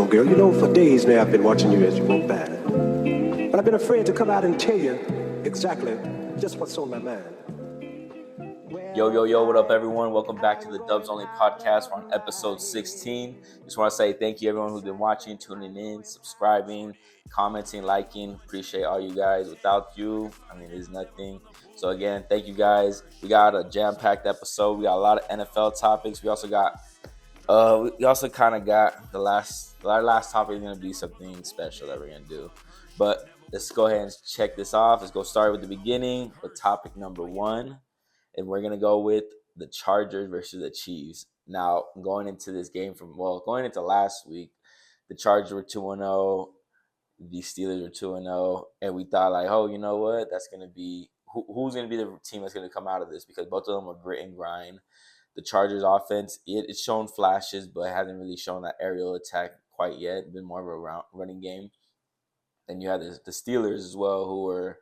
girl. You know, for days now I've been watching you as you walk by. But I've been afraid to come out and tell you exactly just what's on my mind. Yo, what up, everyone? Welcome back to the Dubs Only Podcast. We're on episode 16. Just want to say thank you, everyone who's been watching, tuning in, subscribing, commenting, liking. Appreciate all you guys. Without you, it's nothing. So, again, thank you guys. We got a jam-packed episode. We got a lot of NFL topics. We also got our last topic is going to be something special that we're going to do. But let's go ahead and check this off. Let's go start with the beginning with topic number 1. And we're going to go with the Chargers versus the Chiefs. Now, going into this game going into last week, the Chargers were 2-0, the Steelers were 2-0, and we thought like, oh, you know what? That's going to be who's going to be the team that's going to come out of this, because both of them are grit and grind. The Chargers offense, it's shown flashes, but it hasn't really shown that aerial attack quite yet. It's been more of a running game. And you had the Steelers as well, who were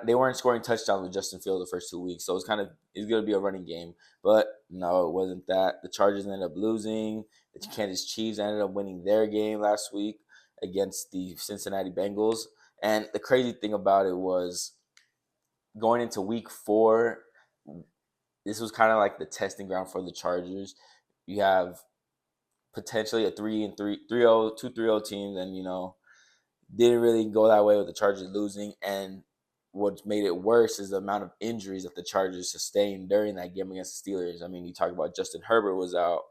they weren't scoring touchdowns with Justin Fields the first 2 weeks, so it's going to be a running game. But no, it wasn't that. The Chargers ended up losing. The Kansas Chiefs ended up winning their game last week against the Cincinnati Bengals. And the crazy thing about it was, going into week 4, this was kind of like the testing ground for the Chargers. You have potentially a 2-3-0 teams, and didn't really go that way with the Chargers losing. And what made it worse is the amount of injuries that the Chargers sustained during that game against the Steelers. You talk about Justin Herbert was out.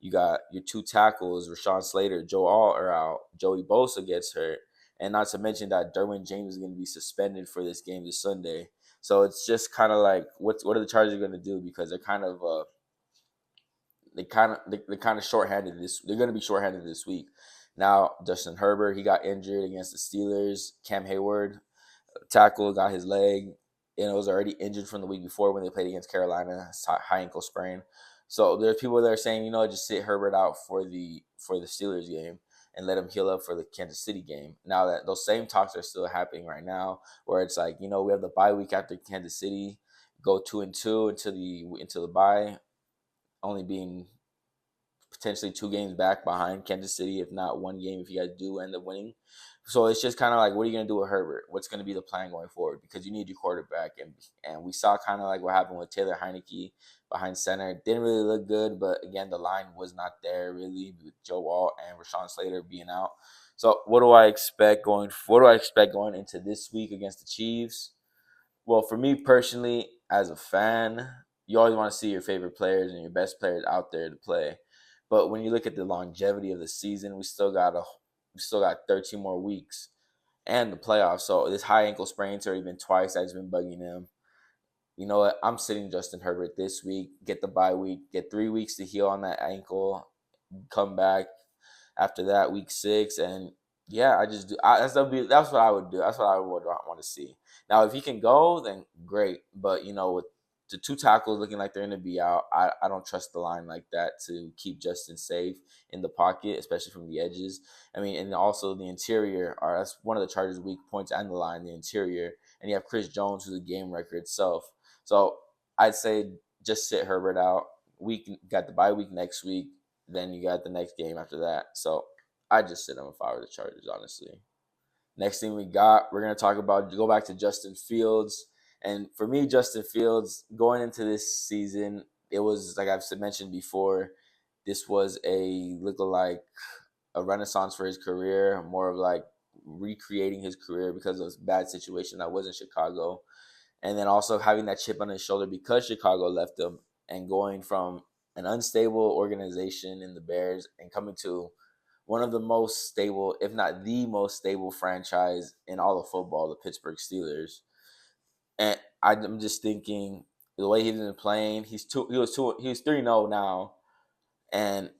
You got your 2 tackles, Rashawn Slater, Joe Alt are out. Joey Bosa gets hurt. And not to mention that Derwin James is going to be suspended for this game this Sunday. So it's just kind of like, what are the Chargers going to do? Because they're kind of shorthanded they're going to be shorthanded this week. Now, Justin Herbert, he got injured against the Steelers. Cam Hayward, tackle, got his leg, and it was already injured from the week before when they played against Carolina, high ankle sprain. So there's people that are saying, just sit Herbert out for the Steelers game and let him heal up for the Kansas City game. Now that those same talks are still happening right now, where it's like, we have the bye week after Kansas City, go 2-2 into the bye, only being potentially 2 games back behind Kansas City, if not 1 game if you guys do end up winning. So it's just kind of like, what are you going to do with Herbert? What's going to be the plan going forward? Because you need your quarterback. And we saw kind of like what happened with Taylor Heineke behind center. It didn't really look good, but again, the line was not there really, with Joe Alt and Rashawn Slater being out. So what do I expect going into this week against the Chiefs? Well, for me personally, as a fan, you always want to see your favorite players and your best players out there to play. But when you look at the longevity of the season, we still got 13 more weeks and the playoffs. So this high ankle sprain's already been twice. That's been bugging him. You know what? I'm sitting Justin Herbert this week, get the bye week, get 3 weeks to heal on that ankle, come back after that week 6. And yeah, that's what I would do. That's what I would want to see. Now, if he can go, then great. But, with the 2 tackles looking like they're going to be out, I don't trust the line like that to keep Justin safe in the pocket, especially from the edges. And also the interior, that's one of the Chargers' weak points, and the line, the interior. And you have Chris Jones, who's a game wrecker itself. So I'd say just sit Herbert out. Got the bye week next week. Then you got the next game after that. So I just sit him if I were the Chargers, honestly. Next thing we're going to go back to Justin Fields. And for me, Justin Fields, going into this season, it was, like I've mentioned before, this was looking like a renaissance for his career, more of like recreating his career because of this bad situation that was in Chicago. And then also having that chip on his shoulder because Chicago left him, and going from an unstable organization in the Bears and coming to one of the most stable, if not the most stable franchise in all of football, the Pittsburgh Steelers. And I'm just thinking, the way he's been playing, he was 3-0 now, and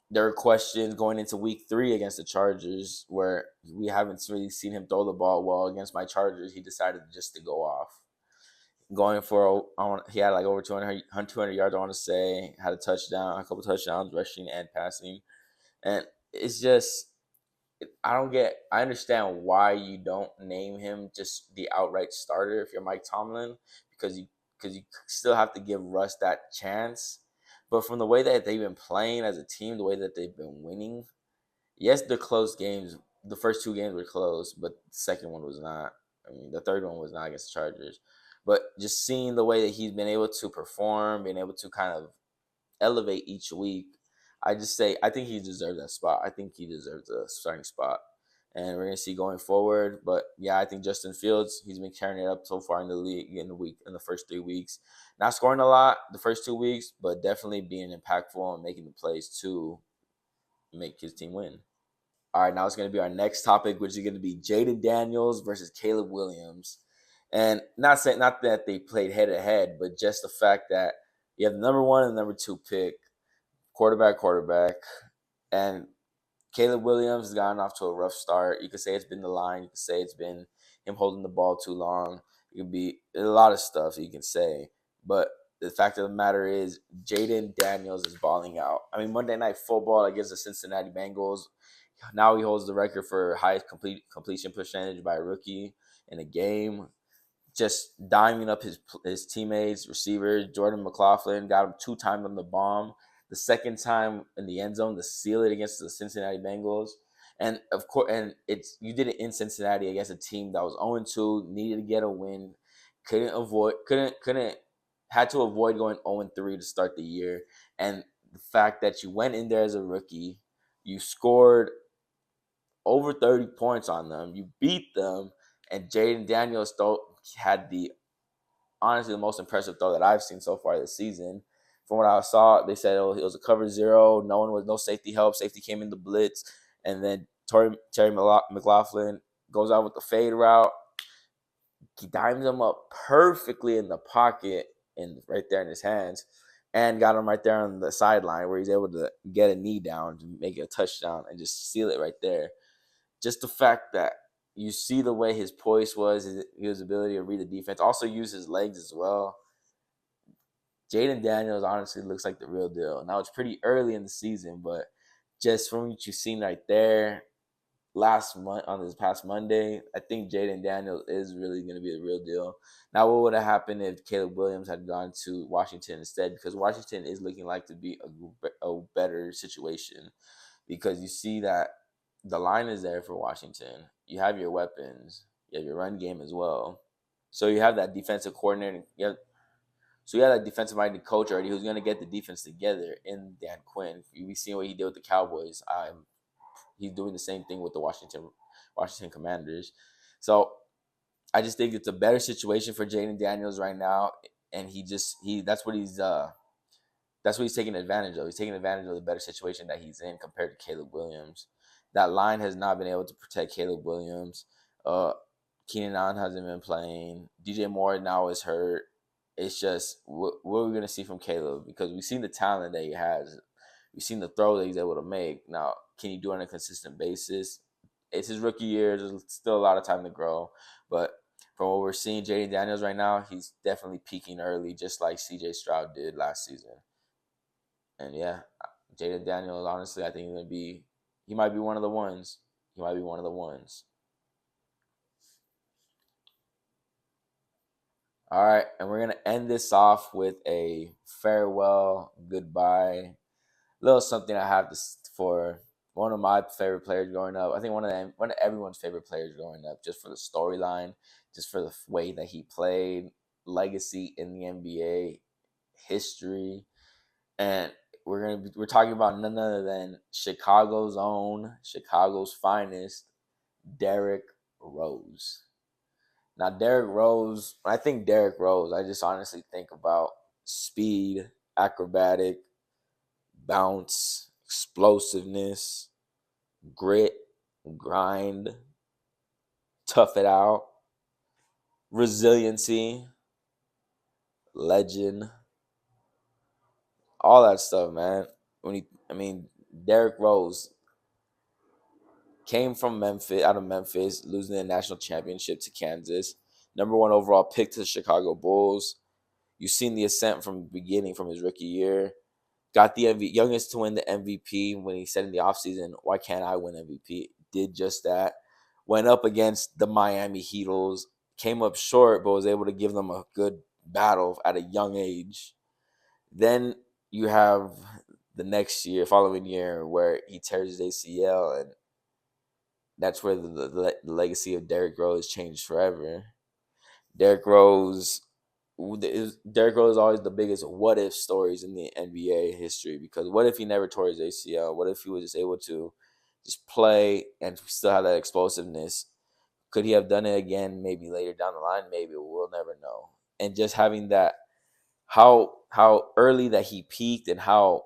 there are questions going into week 3 against the Chargers where we haven't really seen him throw the ball well. Against my Chargers, he decided just to go off. He had like over 200 yards, I want to say, had a couple touchdowns, rushing and passing. And it's just, I understand why you don't name him just the outright starter if you're Mike Tomlin, because you still have to give Russ that chance. But from the way that they've been playing as a team, the way that they've been winning, Yes, the close games. The first two games were close, but the second one was not. I mean, the third one was not against the Chargers. But just seeing the way that he's been able to perform, being able to kind of elevate each week, I just say I think he deserves that spot. I think he deserves a starting spot, and we're gonna see going forward. But yeah, I think Justin Fields, he's been carrying it up so far in the league in the first 3 weeks. Not scoring a lot the first 2 weeks, but definitely being impactful and making the plays to make his team win. All right, now it's going to be our next topic, which is going to be Jayden Daniels versus Caleb Williams. And not that they played head to head, but just the fact that you have the number one and number two pick, quarterback, and Caleb Williams has gotten off to a rough start. You could say it's been the line. You could say it's been him holding the ball too long. It could be a lot of stuff you can say. But the fact of the matter is, Jayden Daniels is balling out. I mean, Monday Night Football against the Cincinnati Bengals. Now he holds the record for highest completion percentage by a rookie in a game. Just diming up his teammates, receivers. Jordan McLaughlin got him 2 times on the bomb. The second time in the end zone to seal it against the Cincinnati Bengals. And of course, and it's you did it in Cincinnati against a team that was 0-2, needed to get a win, couldn't had to avoid going 0-3 to start the year. And the fact that you went in there as a rookie, you scored over 30 points on them, you beat them, and Jayden Daniels had the honestly the most impressive throw that I've seen so far this season. From what I saw, they said it was a cover zero. No safety help. Safety came in the blitz, and then Terry McLaughlin goes out with the fade route. He dimes him up perfectly in the pocket and right there in his hands, and got him right there on the sideline where he's able to get a knee down to make it a touchdown and just seal it right there. Just the fact that you see the way his poise was, his ability to read the defense, also use his legs as well. Jayden Daniels honestly looks like the real deal. Now it's pretty early in the season, but just from what you've seen right there last month on this past Monday, I think Jayden Daniels is really going to be the real deal. Now, what would have happened if Caleb Williams had gone to Washington instead? Because Washington is looking like to be a better situation, because you see that the line is there for Washington. You have your weapons. You have your run game as well. So you have that defensive coordinator. So you have that defensive-minded coach already who's going to get the defense together in Dan Quinn. We've seen what he did with the Cowboys. He's doing the same thing with the Washington Commanders. So I just think it's a better situation for Jayden Daniels right now, and that's what he's taking advantage of. He's taking advantage of the better situation that he's in compared to Caleb Williams. That line has not been able to protect Caleb Williams. Keenan Allen hasn't been playing. DJ Moore now is hurt. It's just what are we going to see from Caleb? Because we've seen the talent that he has. We've seen the throw that he's able to make. Now, can he do it on a consistent basis? It's his rookie year. There's still a lot of time to grow. But from what we're seeing, Jayden Daniels right now, he's definitely peaking early, just like CJ Stroud did last season. And yeah, Jayden Daniels, honestly, I think he might be one of the ones. He might be one of the ones. All right, and we're going to end this off with a farewell, goodbye, little something I have for one of my favorite players growing up. I think one of everyone's favorite players growing up, just for the storyline, just for the way that he played, legacy in the NBA, history, and we're talking about none other than Chicago's own, Chicago's finest, Derrick Rose. Now, Derrick Rose, when I think Derrick Rose, I just honestly think about speed, acrobatic, bounce, explosiveness, grit, grind, tough it out, resiliency, legend, all that stuff, man. Derrick Rose came from out of Memphis, losing the national championship to Kansas. Number one overall pick to the Chicago Bulls. You've seen the ascent from the beginning, from his rookie year. Got the youngest to win the MVP when he said in the offseason, why can't I win MVP? Did just that. Went up against the Miami Heatles. Came up short, but was able to give them a good battle at a young age. Then you have the following year, where he tears his ACL, and that's where the legacy of Derrick Rose changed forever. Derrick Rose is always the biggest what if stories in the NBA history, because what if he never tore his ACL? What if he was just able to just play and still have that explosiveness? Could he have done it again maybe later down the line? Maybe. We'll never know. And just having that, how early that he peaked, and how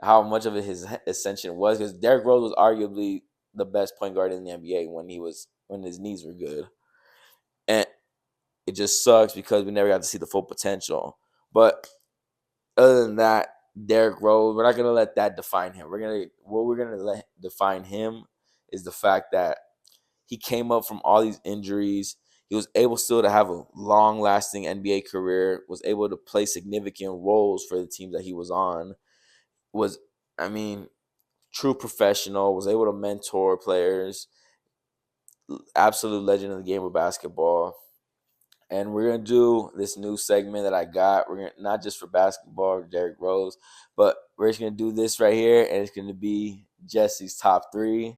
much of his ascension was, because Derrick Rose was arguably the best point guard in the NBA when his knees were good. And it just sucks because we never got to see the full potential. But other than that, Derrick Rose, we're not gonna let that define him. What we're gonna let define him is the fact that he came up from all these injuries. He was able still to have a long-lasting NBA career, was able to play significant roles for the teams that he was on, true professional, was able to mentor players, absolute legend in the game of basketball. And we're going to do this new segment that I got. We're going to, not just for basketball or Derrick Rose, but we're just going to do this right here, and it's going to be Jesse's top 3.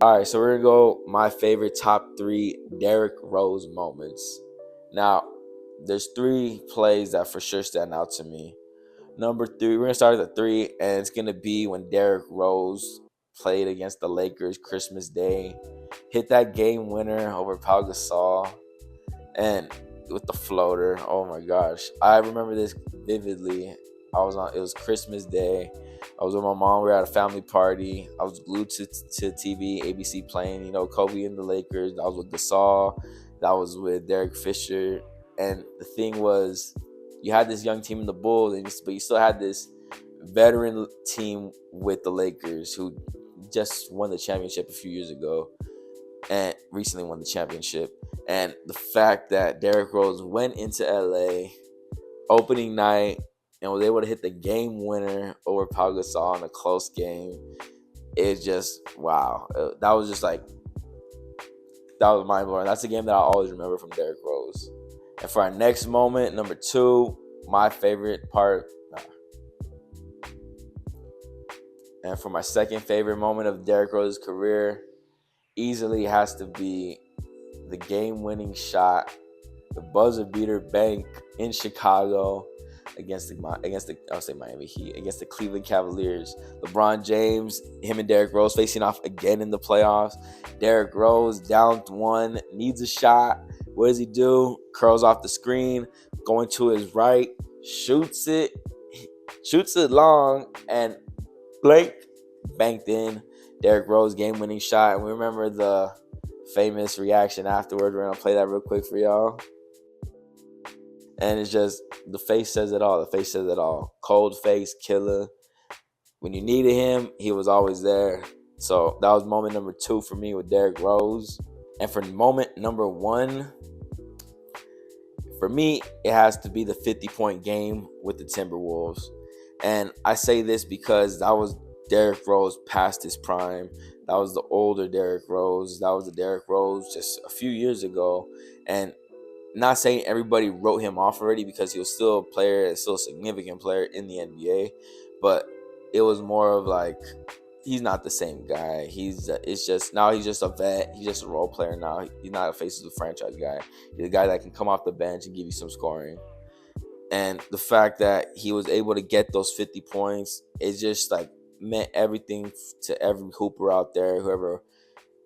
All right, so we're going to go my favorite top 3 Derrick Rose moments. Now, there's 3 plays that for sure stand out to me. Number 3, we're going to start at the 3, and it's going to be when Derrick Rose played against the Lakers Christmas Day, hit that game winner over Pau Gasol, and with the floater. Oh my gosh, I remember this vividly. It was Christmas Day. I was with my mom. We were at a family party. I was glued to TV, ABC playing, Kobe and the Lakers. I was with Gasol. That was with Derek Fisher. And the thing was, you had this young team in the Bulls, but you still had this veteran team with the Lakers who just won the championship a few years ago and recently won the championship. And the fact that Derrick Rose went into LA opening night and was able to hit the game winner over Pau Gasol in a close game, it's just, wow. That was mind-blowing. That's a game that I always remember from Derrick Rose. And for our next moment, number 2, my favorite part. And for my second favorite moment of Derrick Rose's career, easily has to be the game-winning shot, the buzzer beater bank in Chicago against Miami Heat, against the Cleveland Cavaliers. LeBron James, him and Derrick Rose facing off again in the playoffs. Derrick Rose down 1, needs a shot. What does he do? Curls off the screen, going to his right, shoots it long, and banked in. Derrick Rose game-winning shot. And we remember the famous reaction afterward. We're going to play that real quick for y'all. And it's just, the face says it all. The face says it all. Cold face, killer. When you needed him, he was always there. So that was moment number 2 for me with Derrick Rose. And for moment number 1, for me, it has to be the 50-point game with the Timberwolves. And I say this because that was Derrick Rose past his prime. That was the older Derrick Rose. That was the Derrick Rose just a few years ago. And not saying everybody wrote him off already, because he was still a player, still a significant player in the NBA. But it was more of like, he's not the same guy. He's just a vet. He's just a role player now. He's not a face of the franchise guy. He's a guy that can come off the bench and give you some scoring. And the fact that he was able to get those 50 points, it just meant everything to every hooper out there, whoever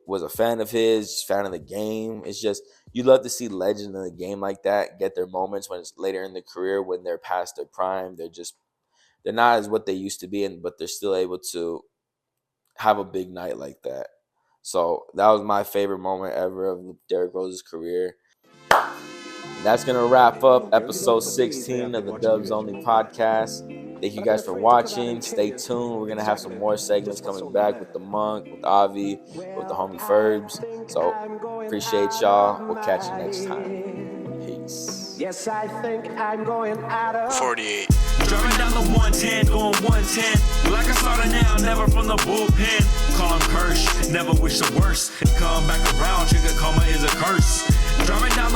was a fan of his, fan of the game. It's just, you love to see legends in the game like that get their moments when it's later in the career, when they're past their prime. They're not as what they used to be, but they're still able to have a big night like that. So that was my favorite moment ever of Derrick Rose's career. That's going to wrap up episode 16 of the Dubs Only podcast. Thank you guys for watching. Stay tuned. We're going to have some more segments coming back with the Monk, with Avi, with the homie Ferbs. So appreciate y'all. We'll catch you next time. Peace. Yes, I think I'm going out of 48. Driving down the 110, going 110. Like I started now, never from the bullpen. Call him Kirsch, never wish the worst. Come back around, trigger karma is a curse. Driving down